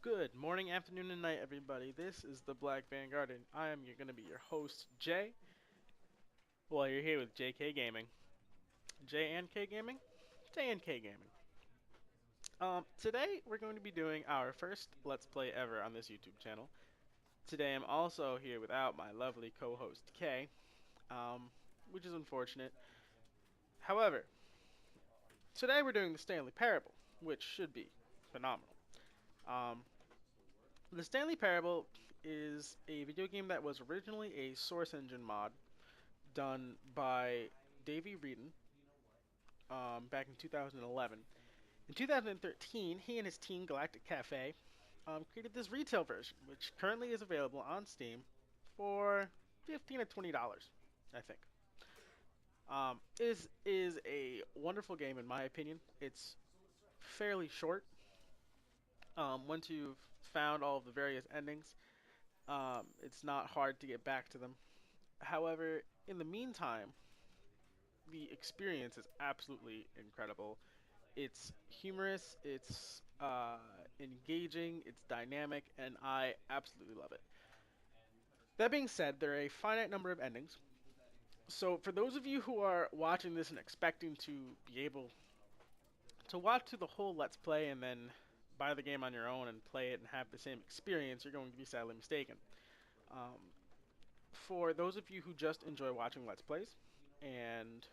Good morning, afternoon, and night, everybody. This is the Black Vanguard, and I am going to be your host, Jay. Well, you're here with JK Gaming. J and K Gaming? J and K Gaming. Today, we're going to be doing our first Let's Play ever on this YouTube channel. Today, I'm also here without my lovely co-host, Kay, which is unfortunate. However, today we're doing the Stanley Parable, which should be phenomenal. Um, The Stanley Parable is a video game that was originally a Source Engine mod done by Davey Wreden back in 2011. In 2013, he and his team, Galactic Cafe, created this retail version, which currently is available on Steam for $15 to $20, I think. Is a wonderful game in my opinion. It's fairly short. Once you've found all of the various endings, it's not hard to get back to them. However, in the meantime, the experience is absolutely incredible. It's humorous, it's engaging, it's dynamic, and I absolutely love it. That being said, there are a finite number of endings. So for those of you who are watching this and expecting to be able to watch through the whole Let's Play and then buy the game on your own and play it and have the same experience, you're going to be sadly mistaken. For those of you who just enjoy watching Let's Plays and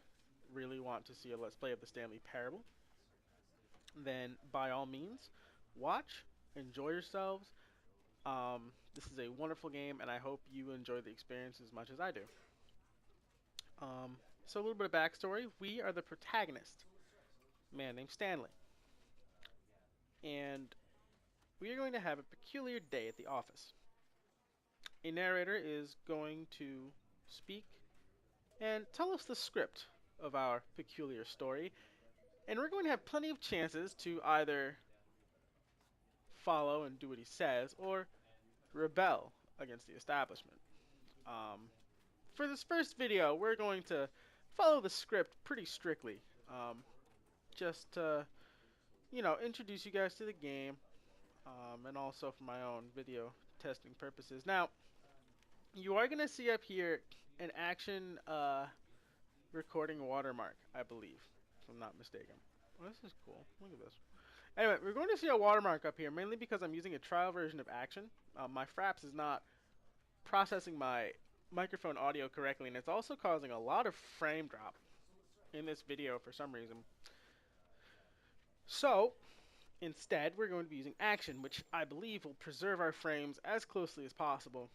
really want to see a Let's Play of the Stanley Parable, then by all means, watch, enjoy yourselves. This is a wonderful game, and I hope you enjoy the experience as much as I do. So a little bit of backstory. We are the protagonist, a man named Stanley. And we are going to have a peculiar day at the office. A narrator is going to speak and tell us the script of our peculiar story, and we're going to have plenty of chances to either follow and do what he says or rebel against the establishment. For this first video, we're going to follow the script pretty strictly, just to, introduce you guys to the game, and also for my own video testing purposes. Now, you are going to see up here an action recording watermark, I believe, if I'm not mistaken. Oh, this is cool. Look at this. Anyway, we're going to see a watermark up here, mainly because I'm using a trial version of Action. My Fraps is not processing my microphone audio correctly, and it's also causing a lot of frame drop in this video for some reason. So, instead, we're going to be using Action, which I believe will preserve our frames as closely as possible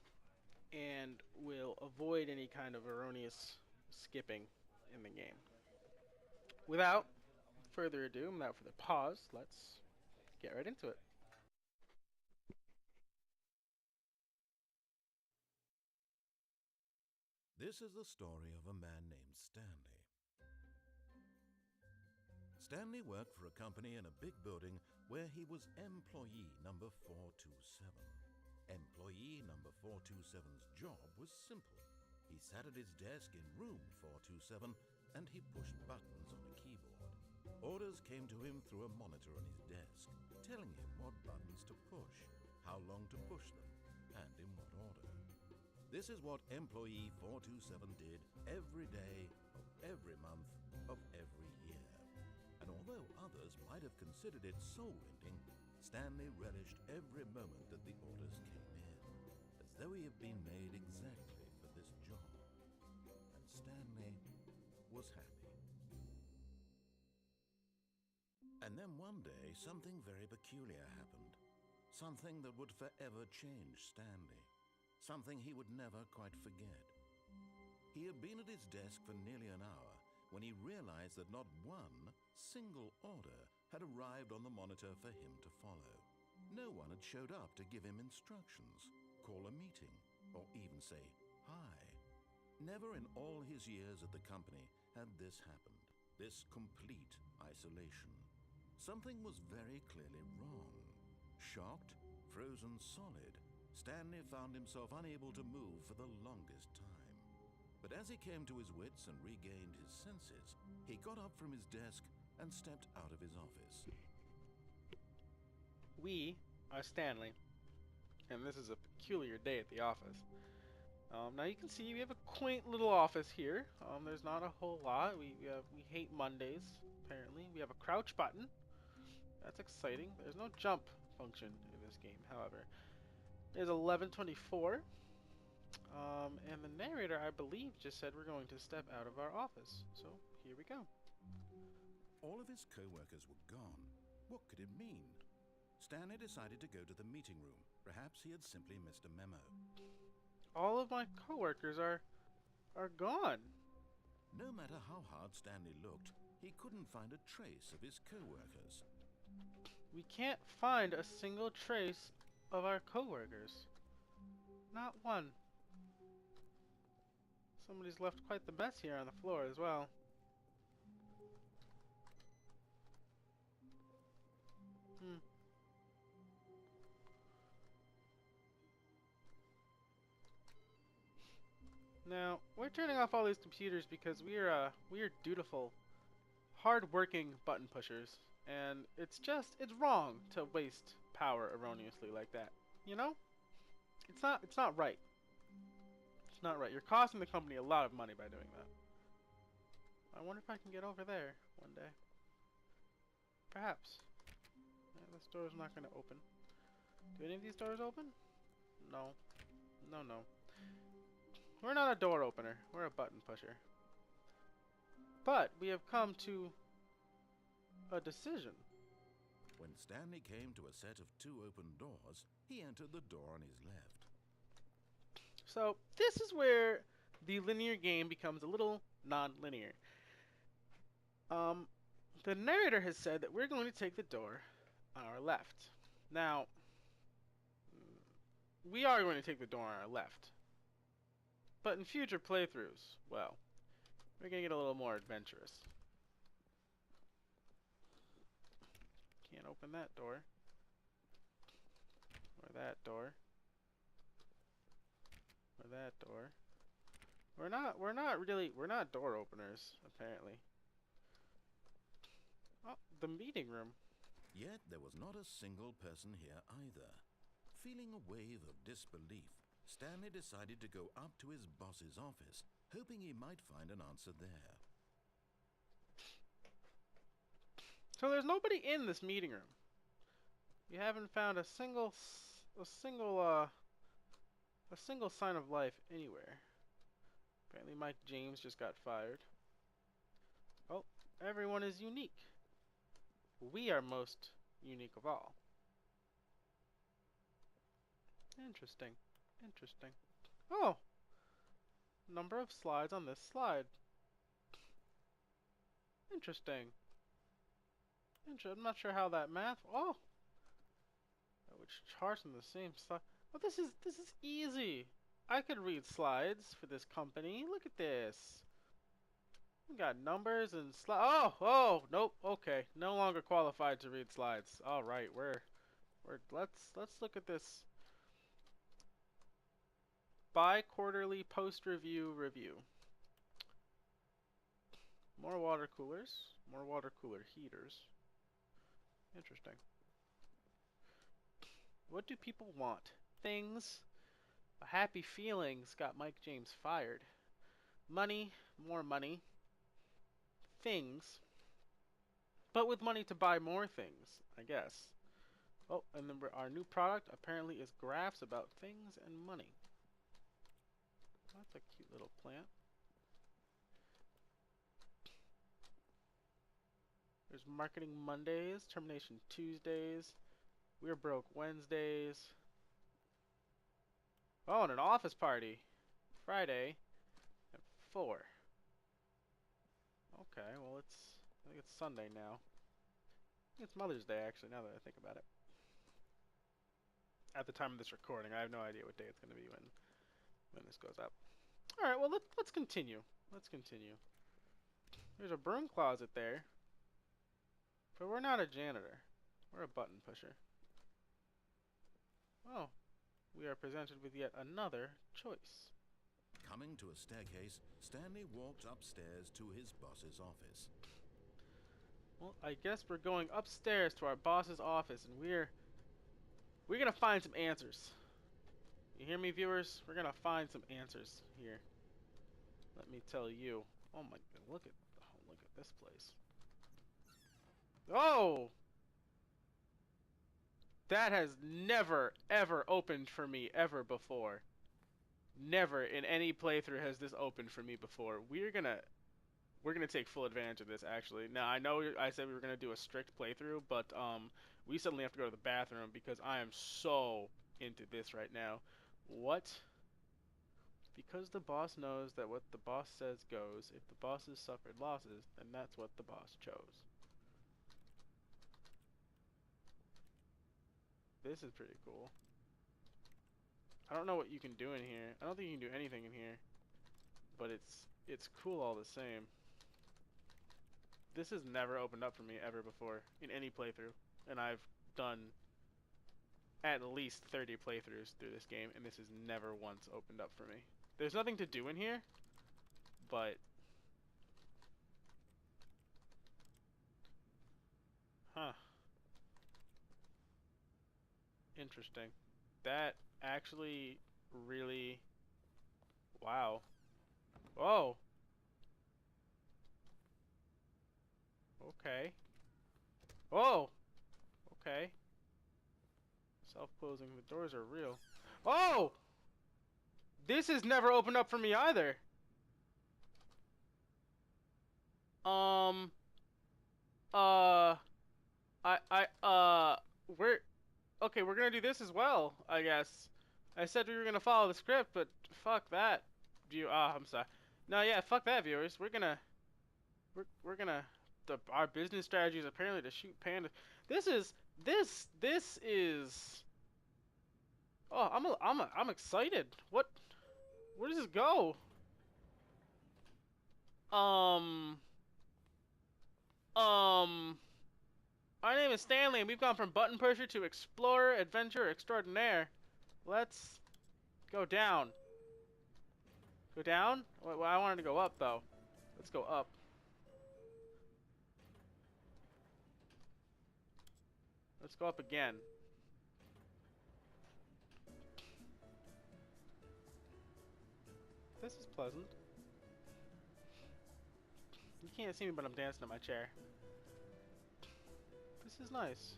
and will avoid any kind of erroneous skipping in the game. Without further ado, without further pause, let's get right into it. This is the story of a man named Stanley. Stanley worked for a company in a big building where he was employee number 427. Employee number 427's job was simple. He sat at his desk in room 427 and he pushed buttons on a keyboard. Orders came to him through a monitor on his desk, telling him what buttons to push, how long to push them, and in what order. This is what employee 427 did every day of every month of every year. And although others might have considered it soul-rending, Stanley relished every moment that the orders came in, as though he had been made exactly for this job. And Stanley was happy. And then one day, something very peculiar happened. Something that would forever change Stanley. Something he would never quite forget. He had been at his desk for nearly an hour when he realized that not one single order had arrived on the monitor for him to follow. No one had showed up to give him instructions, call a meeting, or even say hi. Never in all his years at the company had this happened, this complete isolation. Something was very clearly wrong. Shocked, frozen solid, Stanley found himself unable to move for the longest time. But as he came to his wits and regained his senses, he got up from his desk and stepped out of his office. We Stanley, and this is a peculiar day at the office. Now you can see we have a quaint little office here. There's not a whole lot. We hate Mondays, apparently. We have a crouch button. That's exciting. There's no jump function in this game, however. It's 11:24. And the narrator, I believe, just said we're going to step out of our office. So here we go. All of his co-workers were gone. What could it mean? Stanley decided to go to the meeting room. Perhaps he had simply missed a memo. All of my coworkers are gone. No matter how hard Stanley looked, he couldn't find a trace of his co-workers. We can't find a single trace of our coworkers. Not one. Somebody's left quite the mess here on the floor as well. Now, we're turning off all these computers because we're dutiful, hard-working button pushers, and it's wrong to waste power erroneously like that. You know? It's not right. It's not right. You're costing the company a lot of money by doing that. I wonder if I can get over there one day. Perhaps. Yeah, this door's not going to open. Do any of these doors open? No. No, no. We're not a door opener. We're a button pusher. But we have come to a decision. When Stanley came to a set of 2 open doors, he entered the door on his left. So this is where the linear game becomes a little non-linear. The narrator has said that we're going to take the door on our left. Now, we are going to take the door on our left. But in future playthroughs, well, we're going to get a little more adventurous. Can't open that door. Or that door. Or that door. We're not door openers, apparently. Oh, the meeting room. Yet there was not a single person here either. Feeling a wave of disbelief, Stanley decided to go up to his boss's office, hoping he might find an answer there. So there's nobody in this meeting room. You haven't found a single sign of life anywhere. Apparently Mike James just got fired. Oh, everyone is unique. We are most unique of all. Interesting. Interesting. Oh! Number of slides on this slide. Interesting. I'm not sure how that math. Oh! Which charts on the same slide. Oh, this is easy. I could read slides for this company. Look at this. We got numbers and slides. Oh, nope. Okay, no longer qualified to read slides. All right, let's look at this. Bi-quarterly post-review review. More water coolers. More water cooler heaters. Interesting. What do people want? Things. Happy feelings got Mike James fired. Money. More money. Things. But with money to buy more things, I guess. Oh, and then our new product apparently is graphs about things and money. That's a cute little plant. There's marketing Mondays, termination Tuesdays, we're broke Wednesdays. Oh, and an office party Friday at 4. Okay, well I think it's Sunday now. I think it's Mother's Day actually, now that I think about it. At the time of this recording, I have no idea what day it's going to be when this goes up. All right, well let's continue. Let's continue. There's a broom closet there, but we're not a janitor. We're a button pusher. Oh, we are presented with yet another choice. Coming to a staircase, Stanley walked upstairs to his boss's office. Well, I guess we're going upstairs to our boss's office, and we're We're gonna find some answers. You hear me, viewers? We're gonna find some answers here. Let me tell you. Oh my god, look at this place. Oh! That has never, ever opened for me ever before. Never in any playthrough has this opened for me before. We're gonna take full advantage of this, actually. Now, I know I said we were gonna do a strict playthrough, but we suddenly have to go to the bathroom because I am so into this right now. What? Because the boss knows that what the boss says goes. If the bosses suffered losses, then that's what the boss chose. This is pretty cool. I don't know what you can do in here. I don't think you can do anything in here, but it's cool all the same. This has never opened up for me ever before in any playthrough, and I've done at least 30 playthroughs through this game, and this has never once opened up for me. There's nothing to do in here, but huh. Interesting. That actually really wow. Oh. Okay. Oh. Okay. Self-closing. The doors are real. Oh! This has never opened up for me either. Um. Uh. We're okay. We're gonna do this as well, I guess. I said we were gonna follow the script, but fuck that. I'm sorry. No, yeah, fuck that, viewers. We're gonna. Our business strategy is apparently to shoot pandas. This is. Oh, I'm excited. Where does this go? Um. Um. My name is Stanley, and we've gone from button pusher to explorer, adventurer, extraordinaire. Let's go down. Go down? Well, I wanted to go up, though. Let's go up. Let's go up again. This is pleasant. You can't see me, but I'm dancing in my chair. This is nice.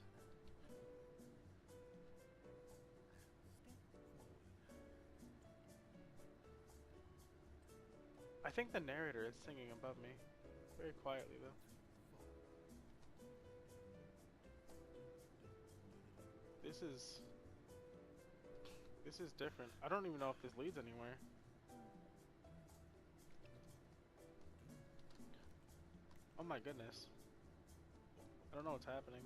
I think the narrator is singing above me. Very quietly, though. This is different. I don't even know if this leads anywhere. Oh my goodness. I don't know what's happening.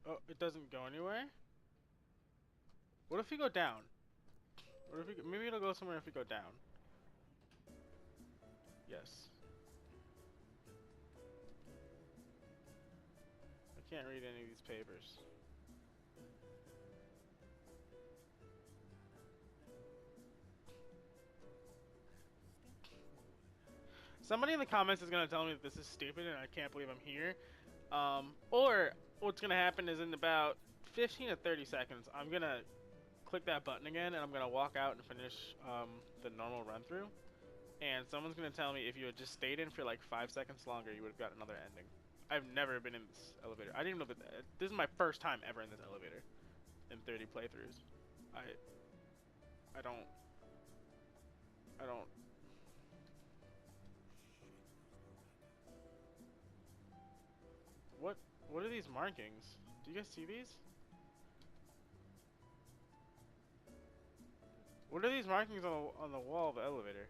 Oh, it doesn't go anywhere? What if we go down? What if we maybe it'll go somewhere if we go down. Yes. I can't read any of these papers. Somebody in the comments is gonna tell me that this is stupid and I can't believe I'm here. Or what's gonna happen is in about 15 to 30 seconds, I'm gonna click that button again and I'm gonna walk out and finish the normal run through. And someone's gonna tell me if you had just stayed in for like 5 seconds longer, you would have got another ending. I've never been in this elevator. I didn't even know that. This is my first time ever in this elevator in 30 playthroughs. I don't. What are these markings? Do you guys see these? What are these markings on the wall of the elevator?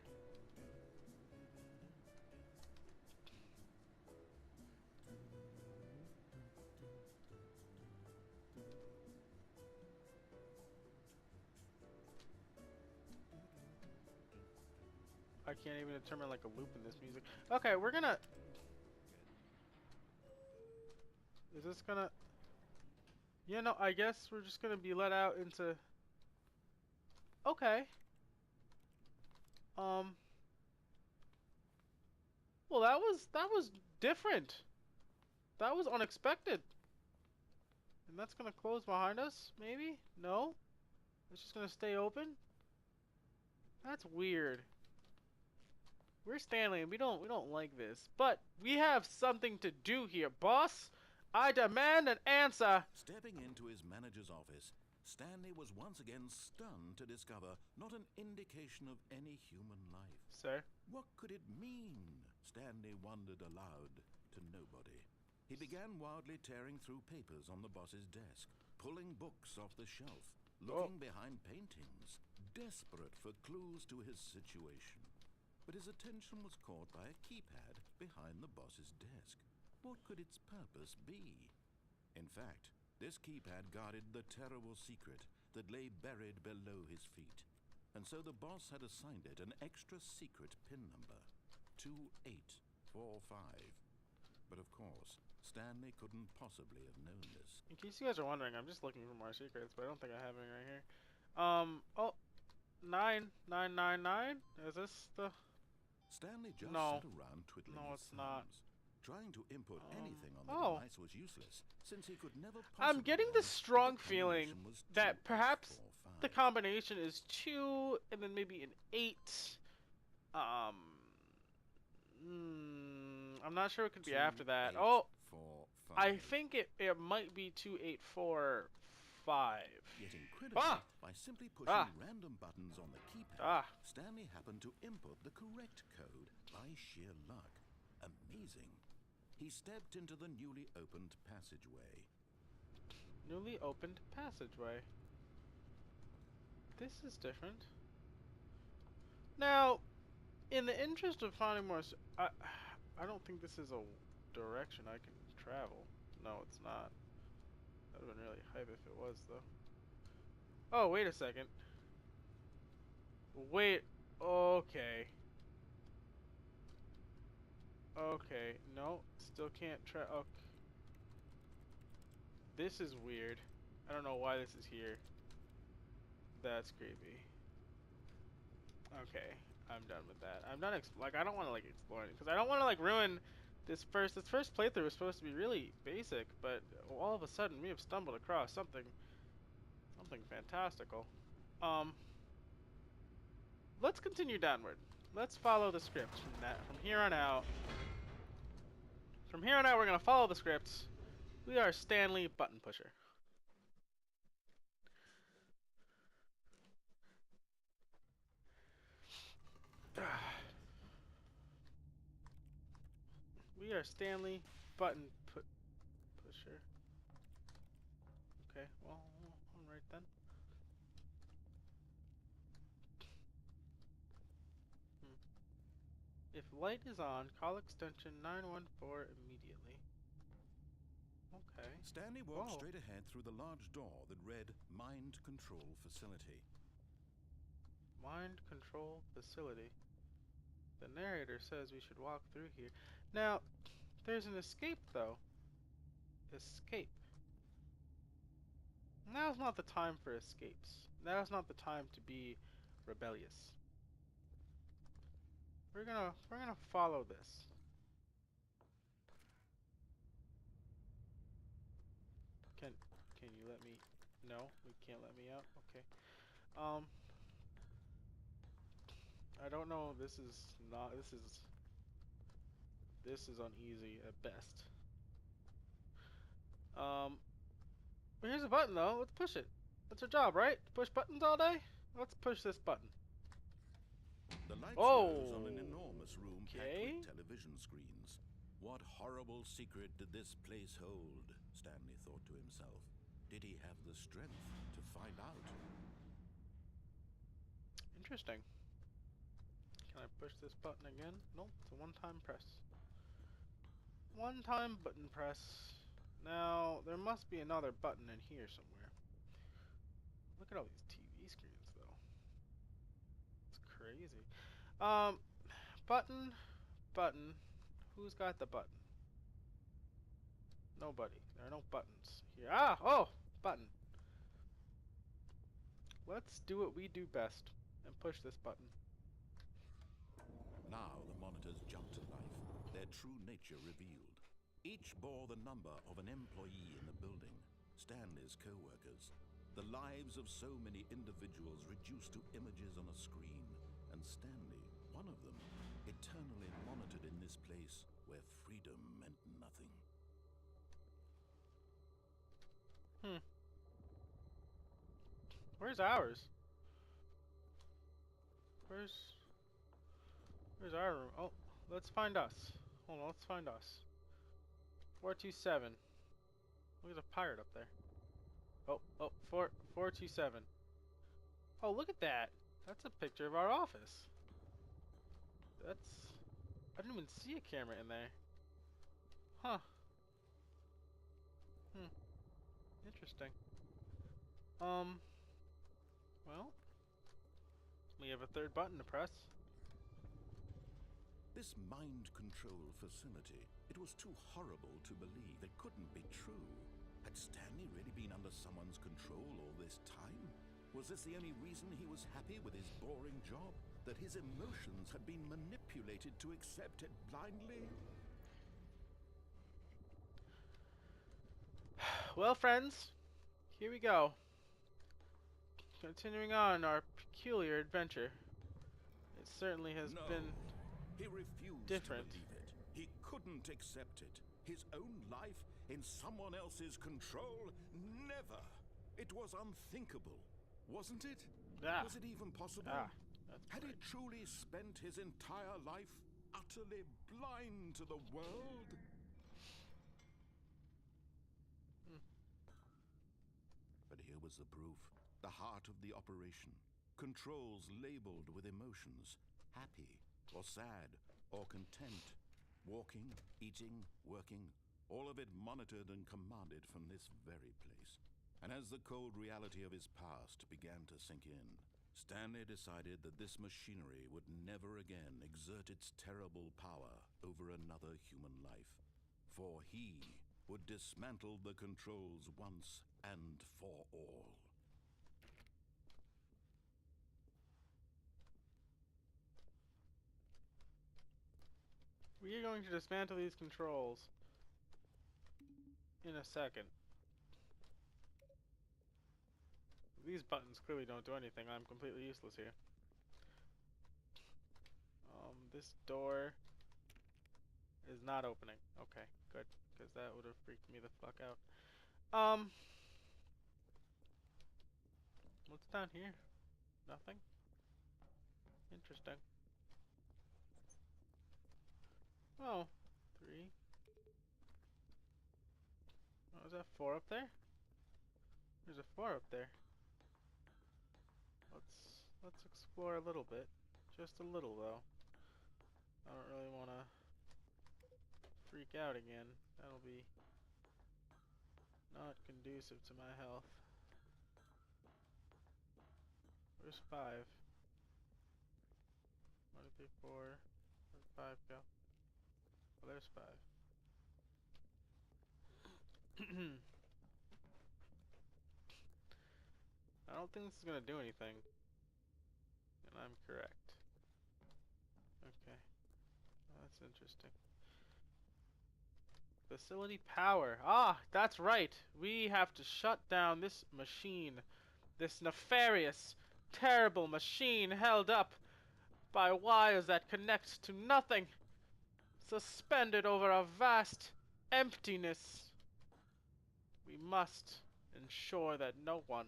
I can't even determine like a loop in this music. Okay, we're gonna. Is this gonna? Yeah, no. I guess we're just gonna be let out into. Okay. Well, that was different. That was unexpected. And that's gonna close behind us, maybe? No? It's just gonna stay open? That's weird. We're Stanley and we don't like this. But we have something to do here, boss! I demand an answer! Stepping into his manager's office, Stanley was once again stunned to discover not an indication of any human life. Sir? What could it mean? Stanley wondered aloud to nobody. He began wildly tearing through papers on the boss's desk, pulling books off the shelf, looking behind paintings, desperate for clues to his situation. But his attention was caught by a keypad behind the boss's desk. What could its purpose be? In fact, this keypad guarded the terrible secret that lay buried below his feet. And so the boss had assigned it an extra secret PIN number, 2845. But of course, Stanley couldn't possibly have known this. In case you guys are wondering, I'm just looking for more secrets, but I don't think I have any right here. Oh, 9999? Is this the... Stanley just No. sat around twiddling No, his it's not. thumbs. Trying to input anything on the Oh. device was useless, since he could never I'm possibly getting know the strong the feeling combination was that perhaps 2845. the combination is 2 and then maybe an 8. I'm not sure what could be after that. Oh, 2845. I think it might be 2845. Yet incredibly, Ah! by simply pushing random buttons on the keypad, Stanley happened to input the correct code by sheer luck. Amazing. He stepped into the newly opened passageway. Newly opened passageway. This is different. Now, in the interest of finding more, I don't think this is a direction I can travel. No, it's not. That would have been really hype if it was, though. Oh, wait a second. Wait. Okay. Okay. No, still can't okay. This is weird. I don't know why this is here. That's creepy. Okay, I'm done with that. I'm done. Like, I don't want to like exploring because I don't want to like ruin this first. This first playthrough was supposed to be really basic, but all of a sudden we have stumbled across something fantastical. Let's continue downward. Let's follow the script from here on out. From here on out, we're gonna follow the scripts. We are Stanley Button Pusher. We are Stanley Button Pusher. Okay, well, I'm right then. If light is on, call extension 914 immediately. Okay. Stanley walked straight ahead through the large door that read Mind Control Facility. Mind Control Facility. The narrator says we should walk through here. Now, there's an escape, though. Escape. Now's not the time for escapes. Now's not the time to be rebellious. We're gonna follow this. Can you let me? No, we can't let me out. Okay. I don't know. This is uneasy at best. Here's a button though. Let's push it. That's our job, right? Push buttons all day. Let's push this button. The lights rose on an enormous room packed Okay. with television screens. What horrible secret did this place hold? Stanley thought to himself. Did he have the strength to find out? Interesting. Can I push this button again? Nope, it's a one-time press. One-time button press. Now, there must be another button in here somewhere. Look at all these TV screens, though. It's crazy. Button. Who's got the button? Nobody. There are no buttons here. Oh! Button. Let's do what we do best and push this button. Now the monitors jumped to life, their true nature revealed. Each bore the number of an employee in the building, Stanley's co-workers. The lives of so many individuals reduced to images on a screen, and Stanley, one of them, eternally monitored in this place where freedom meant nothing. Where's ours? Where's our room? Oh, let's find us. Hold on, let's find us. 427. Look at a pirate up there. Oh, 427. Oh, look at that. That's a picture of our office. I didn't even see a camera in there. Huh. Interesting. Well, we have a third button to press. This mind control facility, it was too horrible to believe. It couldn't be true. Had Stanley really been under someone's control all this time? Was this the only reason he was happy with his boring job? That his emotions had been manipulated to accept it blindly? Well, friends, here we go. Continuing on our peculiar adventure. It certainly has been he refused different. to believe it. He couldn't accept it. His own life in someone else's control? Never. It was unthinkable, wasn't it? Ah. Was it even possible? Had he truly spent his entire life utterly blind to the world? But here was the proof. The heart of the operation. Controls labeled with emotions. Happy, or sad, or content. Walking, eating, working. All of it monitored and commanded from this very place. And as the cold reality of his past began to sink in, Stanley decided that this machinery would never again exert its terrible power over another human life. For he would dismantle the controls once and for all. We are going to dismantle these controls in a second. These buttons clearly don't do anything. I'm completely useless here. This door is not opening. Okay, good. Because that would have freaked me the fuck out. What's down here? Nothing? Interesting. Oh, 3. Oh, is that 4 up there? There's a 4 up there. Let's explore a little bit. Just a little though. I don't really want to freak out again. That'll be not conducive to my health. Where's 5? 1, 2, 3, 4. Where'd 5 go? Oh, there's 5. I don't think this is gonna do anything. And I'm correct. Okay. Oh, that's interesting. Facility power. Ah, that's right. We have to shut down this machine. This nefarious, terrible machine held up by wires that connect to nothing. Suspended over a vast emptiness. We must ensure that no one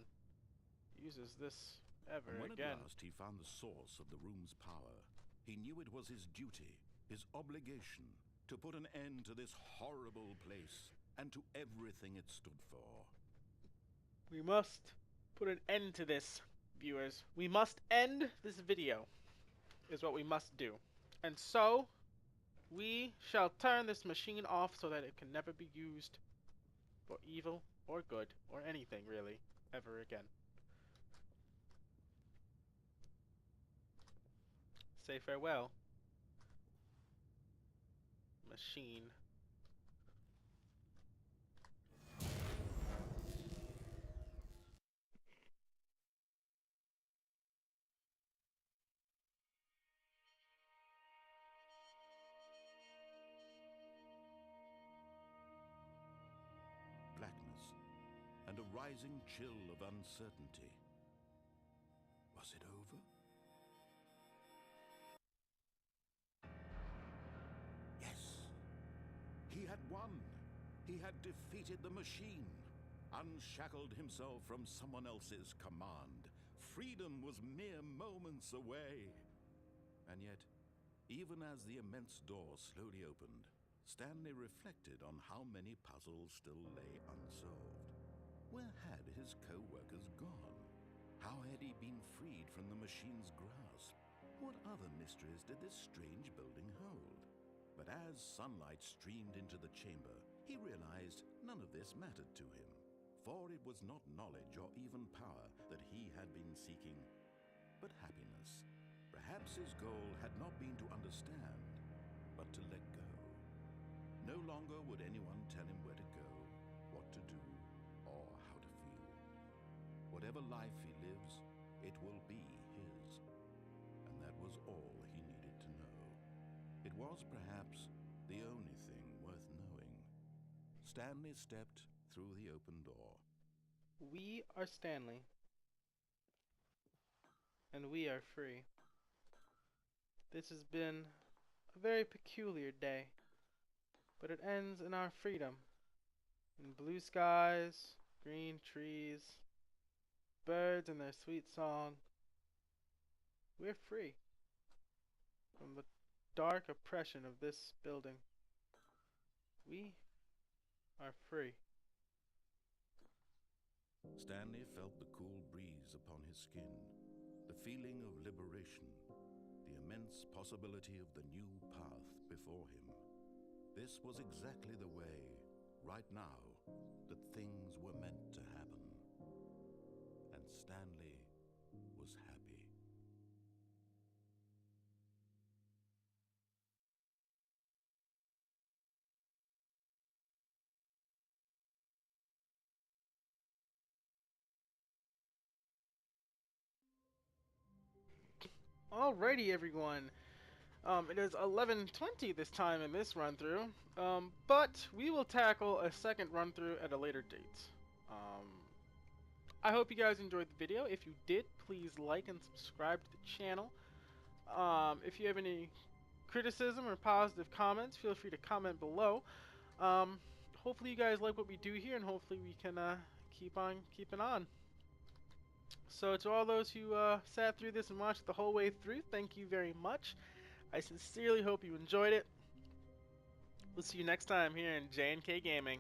uses this ever and when again. at last he found the source of the room's power, he knew it was his duty, his obligation, to put an end to this horrible place and to everything it stood for. We must put an end to this, viewers. We must end this video, is what we must do. And so, we shall turn this machine off so that it can never be used for evil or good or anything really ever again. Say farewell, machine. rising chill of uncertainty. Was it over? Yes! He had won! He had defeated the machine, unshackled himself from someone else's command. Freedom was mere moments away. And yet, even as the immense door slowly opened, Stanley reflected on how many puzzles still lay unsolved. Where had his co-workers gone? How had he been freed from the machine's grasp? What other mysteries did this strange building hold? But as sunlight streamed into the chamber, he realized none of this mattered to him, for it was not knowledge or even power that he had been seeking, but happiness. Perhaps his goal had not been to understand, but to let go. No longer would anyone tell him where to go, what to do, or how to feel. Whatever life he lives, it will be his. And that was all he needed to know. It was perhaps the only thing worth knowing. Stanley stepped through the open door. We are Stanley, and we are free. This has been a very peculiar day, but it ends in our freedom. In blue skies, green trees, birds and their sweet song. We're free from the dark oppression of this building. We are free. Stanley felt the cool breeze upon his skin, the feeling of liberation, the immense possibility of the new path before him. This was exactly the way, right now, that things were meant to happen. And Stanley was happy. Alrighty, everyone. It is 11:20 this time in this run through, but we will tackle a second run through at a later date. Um, I hope you guys enjoyed the video. If you did, please like and subscribe to the channel. If you have any criticism or positive comments, feel free to comment below. Hopefully you guys like what we do here, and hopefully we can keep on keeping on. So to all those who sat through this and watched the whole way through, thank you very much. I sincerely hope you enjoyed it. We'll see you next time here in J&K Gaming.